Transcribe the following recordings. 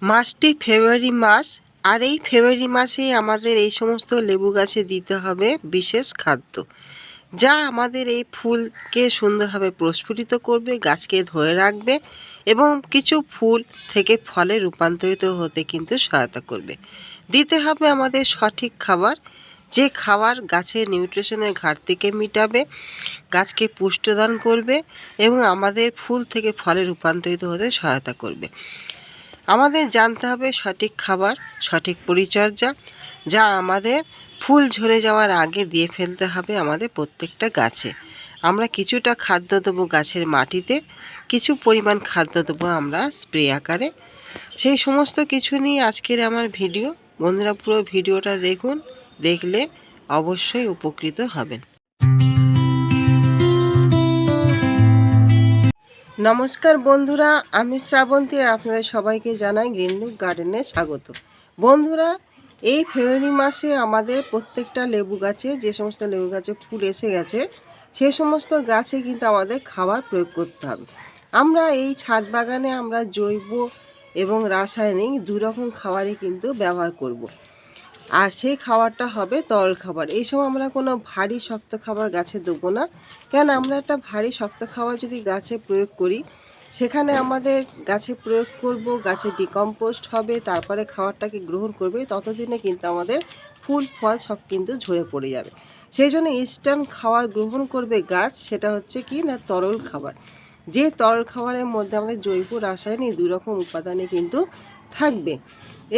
মাসটি ফেব্রুয়ারি মাস, আর এই ফেব্রুয়ারি মাসেই আমাদের এই সমস্ত লেবু গাছে দিতে হবে বিশেষ খাদ্য, যা আমাদের এই ফুলকে সুন্দরভাবে প্রস্ফুটিত করবে, গাছকে ধরে রাখবে এবং কিছু ফুল থেকে ফলে রূপান্তরিত হতে কিন্তু সহায়তা করবে। দিতে হবে আমাদের সঠিক খাবার, যে খাবার গাছের নিউট্রিশনের ঘাটতিকে মেটাবে, গাছকে পুষ্টিদান করবে এবং আমাদের ফুল থেকে ফলে রূপান্তরিত হতে সহায়তা করবে। আমাদের জানতে হবে সঠিক খাবার, সঠিক পরিচর্যা, যা আমাদের ফুল ঝরে যাওয়ার আগে দিয়ে ফেলতে হবে আমাদের প্রত্যেকটা গাছে। আমরা কিছুটা খাদ্য দেবো গাছের মাটিতে, কিছু পরিমাণ খাদ্য দেবো আমরা স্প্রে আকারে। সেই সমস্ত কিছু নিয়ে আজকের আমার ভিডিও। বন্ধুরা, পুরো ভিডিওটা দেখুন, দেখলে অবশ্যই উপকৃত হবেন। নমস্কার বন্ধুরা, আমি শ্রাবন্তী, আপনাদের সবাইকে জানাই গ্রিন লুক গার্ডেনে স্বাগত। বন্ধুরা, এই ফেব্রুয়ারি মাসে আমাদের প্রত্যেকটা লেবু গাছে, যে সমস্ত লেবু গাছে ফুল এসে গেছে, সেই সমস্ত গাছে কিন্তু আমাদের খাবার প্রয়োগ করতে হবে। আমরা এই ছাদ বাগানে আমরা জৈব এবং রাসায়নিক দুই রকম খাবারই কিন্তু ব্যবহার করব। আর সেই খাবারটা হবে তরল খাবার। এই সময় আমরা কোনো ভারী শক্ত খাবার গাছে দেবো না, কেন আমরা একটা ভারী শক্ত খাবার যদি গাছে প্রয়োগ করি, সেখানে আমাদের গাছে প্রয়োগ করব, গাছে ডিকম্পোস্ট হবে, তারপরে খাবারটাকে গ্রহণ করবে, ততদিনে কিন্তু আমাদের ফুল ফল সব কিন্তু ঝরে পড়ে যাবে। সেই জন্য ইনস্ট্যান্ট খাবার গ্রহণ করবে গাছ, সেটা হচ্ছে কি না, তরল খাবার। যে তরল খাবারের মধ্যে আমাদের জৈব রাসায়নিক দুই রকম উপাদানে কিন্তু থাকবে।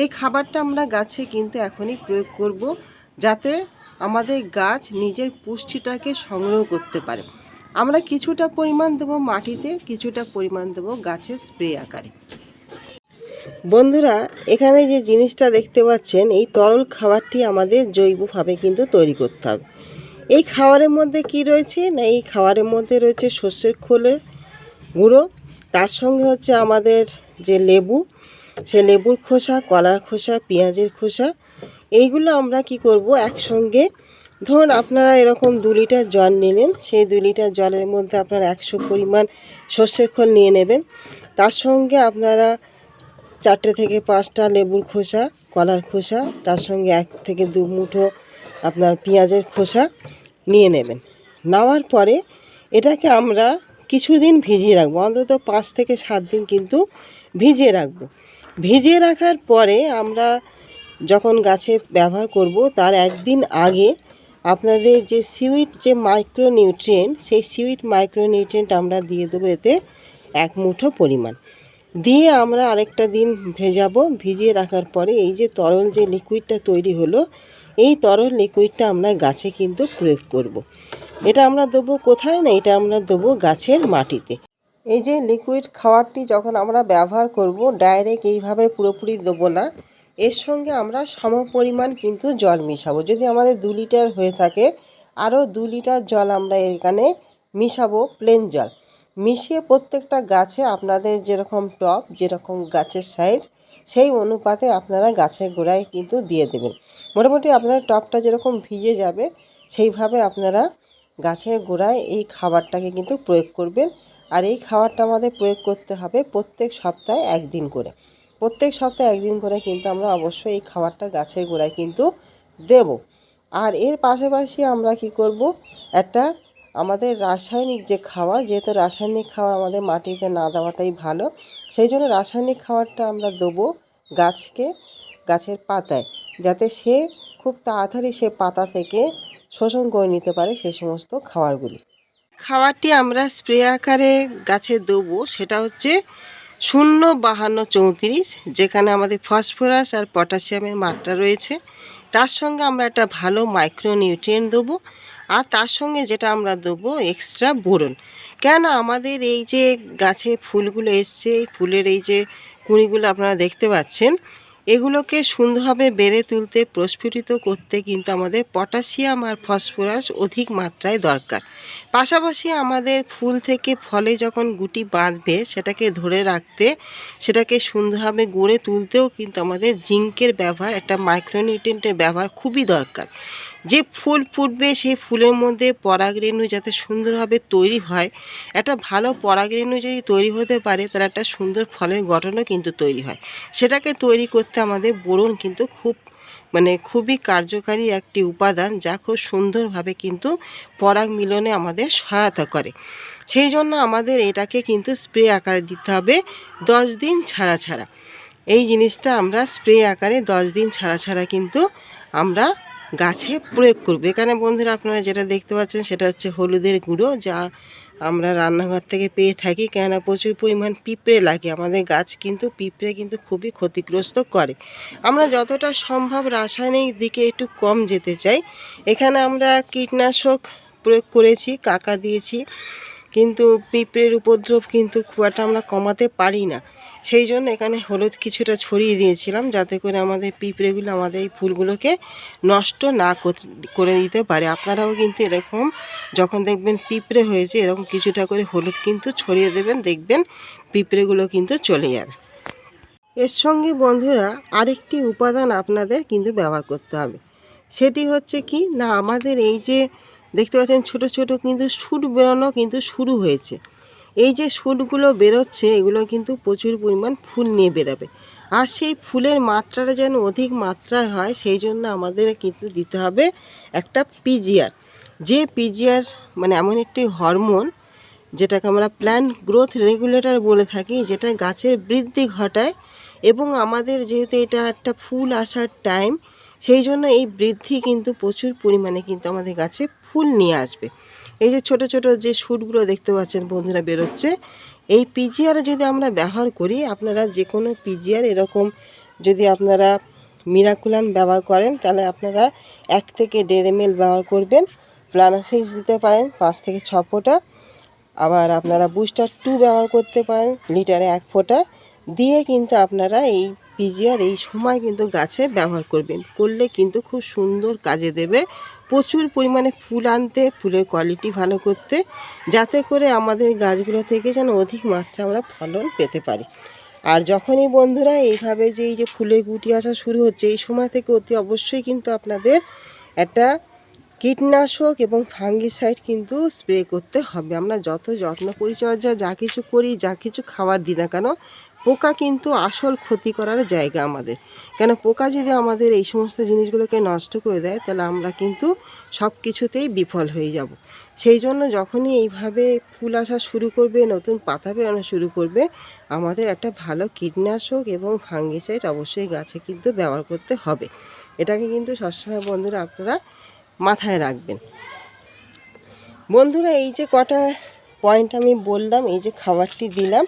এই খাবারটা আমরা গাছে কিন্তু এখনই প্রয়োগ করব, যাতে আমাদের গাছ নিজের পুষ্টিটাকে সংগ্রহ করতে পারে। আমরা কিছুটা পরিমাণ দেবো মাটিতে, কিছুটা পরিমাণ দেবো গাছের স্প্রে আকারে। বন্ধুরা, এখানে যে জিনিসটা দেখতে পাচ্ছেন, এই তরল খাবারটি আমাদের জৈবভাবে কিন্তু তৈরি করতে হবে। এই খাবারের মধ্যে কি রয়েছে না, এই খাবারের মধ্যে রয়েছে সর্ষের খোলের গুঁড়ো, তার সঙ্গে হচ্ছে আমাদের যে লেবু, সে লেবুর খোসা, কলার খোসা, পেঁয়াজের খোসা, এইগুলো আমরা কি করব একসঙ্গে। ধরুন আপনারা এরকম 2 লিটার জল নিলেন, সেই 2 লিটার জলের মধ্যে আপনারা 100 পরিমাণ সর্ষের খোল নিয়ে নেবেন। তার সঙ্গে আপনারা 4 থেকে 5টা লেবুর খোসা, কলার খোসা, তার সঙ্গে 1 থেকে 2 মুঠো আপনার পেঁয়াজের খোসা নিয়ে নেবেন। নেওয়ার পরে এটাকে আমরা কিছুদিন ভিজিয়ে রাখবো, অন্তত 5 থেকে 7 দিন কিন্তু ভিজিয়ে রাখবো। ভিজিয়ে রাখার পরে আমরা যখন গাছে ব্যবহার করব, তার একদিন আগে আপনাদের যে সিউইড যে মাইক্রোনিউট্রিয়েন্ট, সেই সিউইড মাইক্রোনিউট্রিয়েন্ট আমরা দিয়ে দেবো এতে 1 মুঠো পরিমাণ দিয়ে আমরা আরেকটা দিন ভেজাবো। ভিজিয়ে রাখার পরে এই যে তরল যে লিকুইডটা তৈরি হলো, এই তরল লিকুইডটা আমরা গাছে কিন্তু প্রয়োগ করব। এটা আমরা দেবো কোথায় না, এটা আমরা দেবো গাছের মাটিতে। এই যে লিকুইড খাবারটি যখন আমরা ব্যবহার করব, ডাইরেক্ট এইভাবে পুরোপুরি দেবো না, এর সঙ্গে আমরা সমপরিমাণ কিন্তু জল মিশাবো। যদি আমাদের 2 লিটার হয়ে থাকে, আরও 2 লিটার জল আমরা এখানে মিশাবো, প্লেন জল মিশিয়ে প্রত্যেকটা গাছে আপনাদের যেরকম টব, যেরকম গাছের সাইজ, সেই অনুপাতে আপনারা গাছের গোড়ায় কিন্তু দিয়ে দেবেন। মোটামুটি আপনার টবটা যেরকম ভিজে যাবে, সেইভাবে আপনারা গাছের গোড়ায় এই খাবারটাকে কিন্তু প্রয়োগ করবেন। আর এই খাবারটা আমাদের প্রয়োগ করতে হবে প্রত্যেক সপ্তাহে 1 দিন করে। প্রত্যেক সপ্তাহে 1 দিন করে কিন্তু আমরা অবশ্যই এই খাবারটা গাছের গোড়ায় কিন্তু দেব। আর এর পাশাপাশি আমরা কি করব, একটা আমাদের রাসায়নিক যে খাবার, যেহেতু রাসায়নিক খাবার আমাদের মাটিতে না দেওয়াটাই ভালো, সেই জন্য রাসায়নিক খাবারটা আমরা দেবো গাছকে, গাছের পাতায়, যাতে সে খুব তাড়াতাড়ি সে পাতা থেকে শোষণ করে নিতে পারে সেই সমস্ত খাবারগুলি। খাবারটি আমরা স্প্রে আকারে গাছে দেবো, সেটা হচ্ছে 0-52-34, যেখানে আমাদের ফসফরাস আর পটাশিয়ামের মাত্রা রয়েছে। তার সঙ্গে আমরা একটা ভালো মাইক্রোনিউট্রিয়েন্ট দেবো, আর তার সঙ্গে যেটা আমরা দেবো এক্সট্রা বোরন। কেন আমাদের এই যে গাছে ফুলগুলো এসছে, এই ফুলের এই যে কুঁড়িগুলো আপনারা দেখতে পাচ্ছেন, এগুলোকে সুন্দরভাবে বেড়ে তুলতে, প্রস্ফুটিত করতে কিন্তু আমাদের পটাশিয়াম আর ফসফরাস অধিক মাত্রায় দরকার। পাশাপাশি আমাদের ফুল থেকে ফলে যখন গুটি বাঁধবে, সেটাকে ধরে রাখতে, সেটাকে সুন্দরভাবে গড়ে তুলতেও কিন্তু আমাদের জিঙ্কের ব্যবহার, একটা মাইক্রোনিউট্রিয়েন্টের ব্যবহার খুবই দরকার। যে ফুল ফুটবে সেই ফুলের মধ্যে পরাগরেণু যাতে সুন্দরভাবে তৈরি হয়, একটা ভালো পরাগরেণু যদি তৈরি হতে পারে তাহলে একটা সুন্দর ফলের গঠনও কিন্তু তৈরি হয়। সেটাকে তৈরি করতে আমাদের বোরন কিন্তু খুবই কার্যকারী একটি উপাদান, যা খুব সুন্দরভাবে কিন্তু পরাগ মিলনে আমাদের সহায়তা করে। সেই জন্য আমাদের এটাকে কিন্তু স্প্রে আকারে দিতে হবে 10 দিন ছাড়া ছাড়া। এই জিনিসটা আমরা স্প্রে আকারে 10 দিন ছাড়া ছাড়া কিন্তু আমরা গাছে প্রয়োগ করব। এখানে বন্ধুরা আপনারা যেটা দেখতে পাচ্ছেন সেটা হচ্ছে হলুদের গুঁড়ো, যা আমরা রান্নাঘর থেকে পেয়ে থাকি, কেননা প্রচুর পরিমাণ পিঁপড়ে লাগে আমাদের গাছ, কিন্তু পিঁপড়ে কিন্তু খুবই ক্ষতিগ্রস্ত করে। আমরা যতটা সম্ভব রাসায়নিক দিকে একটু কম যেতে চাই। এখানে আমরা কীটনাশক প্রয়োগ করেছি, কাকা দিয়েছি, কিন্তু পিঁপড়ের উপদ্রব কিন্তু খুব একটা আমরা কমাতে পারি না। সেই জন্য এখানে হলুদ কিছুটা ছড়িয়ে দিয়েছিলাম, যাতে করে আমাদের পিঁপড়েগুলো আমাদের এই ফুলগুলোকে নষ্ট না করে দিতে পারে। আপনারাও কিন্তু এরকম যখন দেখবেন পিঁপড়ে হয়েছে, এরকম কিছুটা করে হলুদ কিন্তু ছড়িয়ে দেবেন, দেখবেন পিঁপড়েগুলো কিন্তু চলে যাবে। এর সঙ্গে বন্ধুরা আরেকটি উপাদান আপনাদের কিন্তু ব্যবহার করতে হবে। সেটি হচ্ছে কি না, আমাদের এই যে দেখতে পাচ্ছেন ছোট ছোট কিন্তু শুট বেরোনো কিন্তু শুরু হয়েছে। এই যে শুটগুলো বেরোচ্ছে, এগুলো কিন্তু প্রচুর পরিমাণ ফুল নিয়ে বেরোবে। আর সেই ফুলের মাত্রাটা যেন অধিক মাত্রায় হয়, সেই জন্য আমাদের কিন্তু দিতে হবে একটা পিজিআর। যে পিজিআর এমন একটি হরমোন, যেটাকে আমরা প্ল্যান্ট গ্রোথ রেগুলেটর বলে থাকি, যেটা গাছের বৃদ্ধি ঘটায়। এবং আমাদের যেহেতু এটা একটা ফুল আসার টাইম, সেই জন্য এই বৃদ্ধি কিন্তু প্রচুর পরিমাণে কিন্তু আমাদের গাছে ফুল নিয়ে আসবে। এই যে ছোট ছোট যে শুটগুলো দেখতে পাচ্ছেন বন্ধুরা বেরোচ্ছে, এই পিজিআর যদি আমরা ব্যবহার করি, আপনারা যে কোনো পিজিআর এরকম যদি আপনারা মিরাকুলান ব্যবহার করেন, তাহলে আপনারা 1 থেকে 1.5 ml ব্যবহার করবেন। প্লানোফিক্স দিতে পারেন 5 থেকে 6 ফোঁটা। আবার আপনারা বুস্টার 2 ব্যবহার করতে পারেন লিটারে 1 ফোঁটা দিয়ে, কিন্তু আপনারা এই পিজিআর এই সময় কিন্তু গাছে ব্যবহার করলে কিন্তু খুব সুন্দর কাজে দেবে, প্রচুর পরিমাণে ফুল আনতে, ফুলের কোয়ালিটি ভালো করতে, যাতে করে আমাদের গাছগুলো থেকে যেন অধিক মাত্রা আমরা ফলন পেতে পারি। আর যখনই বন্ধুরা এইভাবে যে এই যে ফুলের গুটি আসা শুরু হচ্ছে, এই সময় থেকে অতি অবশ্যই কিন্তু আপনাদের একটা কীটনাশক এবং ফাঙ্গিসাইড কিন্তু স্প্রে করতে হবে। আমরা যত যত্ন পরিচর্যা যা কিছু করি, যা কিছু খাবার দিই না কেন, পোকা কিন্তু আসল ক্ষতি করার জায়গা আমাদের। কেন, পোকা যদি আমাদের এই সমস্ত জিনিসগুলোকে নষ্ট করে দেয়, তাহলে আমরা কিন্তু সব কিছুতেই বিফল হয়ে যাব। সেই জন্য যখনই এইভাবে ফুল আসা শুরু করবে, নতুন পাতা বেরোনো শুরু করবে, আমাদের একটা ভালো কীটনাশক এবং ফাঙ্গিসাইড অবশ্যই গাছে কিন্তু ব্যবহার করতে হবে। এটাকে কিন্তু সবসময় বন্ধুরা আপনারা মাথায় রাখবেন। বন্ধুরা এই যে কটা পয়েন্ট আমি বললাম, এই যে খাবারটি দিলাম,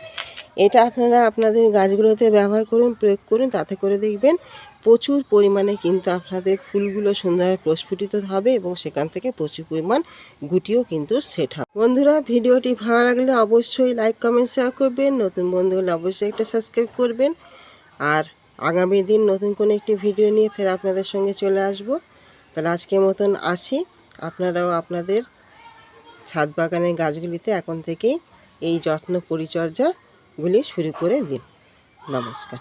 এটা আপনারা আপনাদের গাছগুলোতে ব্যবহার করুন, প্রয়োগ করুন, তাতে করে দেখবেন প্রচুর পরিমাণে কিন্তু আপনাদের ফুলগুলো সুন্দরভাবে প্রস্ফুটিত হবে এবং সেখান থেকে প্রচুর পরিমাণ গুটিও কিন্তু সেট হবে। বন্ধুরা ভিডিওটি ভালো লাগলে অবশ্যই লাইক কমেন্ট শেয়ার করবেন, নতুন বন্ধু হলে অবশ্যই একটা সাবস্ক্রাইব করবেন। আর আগামী দিন নতুন কোনো একটি ভিডিও নিয়ে ফের আপনাদের সঙ্গে চলে আসব। তাহলে আজকের মতন আসি। আপনারাও আপনাদের ছাদ বাগানের গাছগুলিতে এখন থেকেই এই যত্ন পরিচর্যাগুলি শুরু করে দিন। নমস্কার।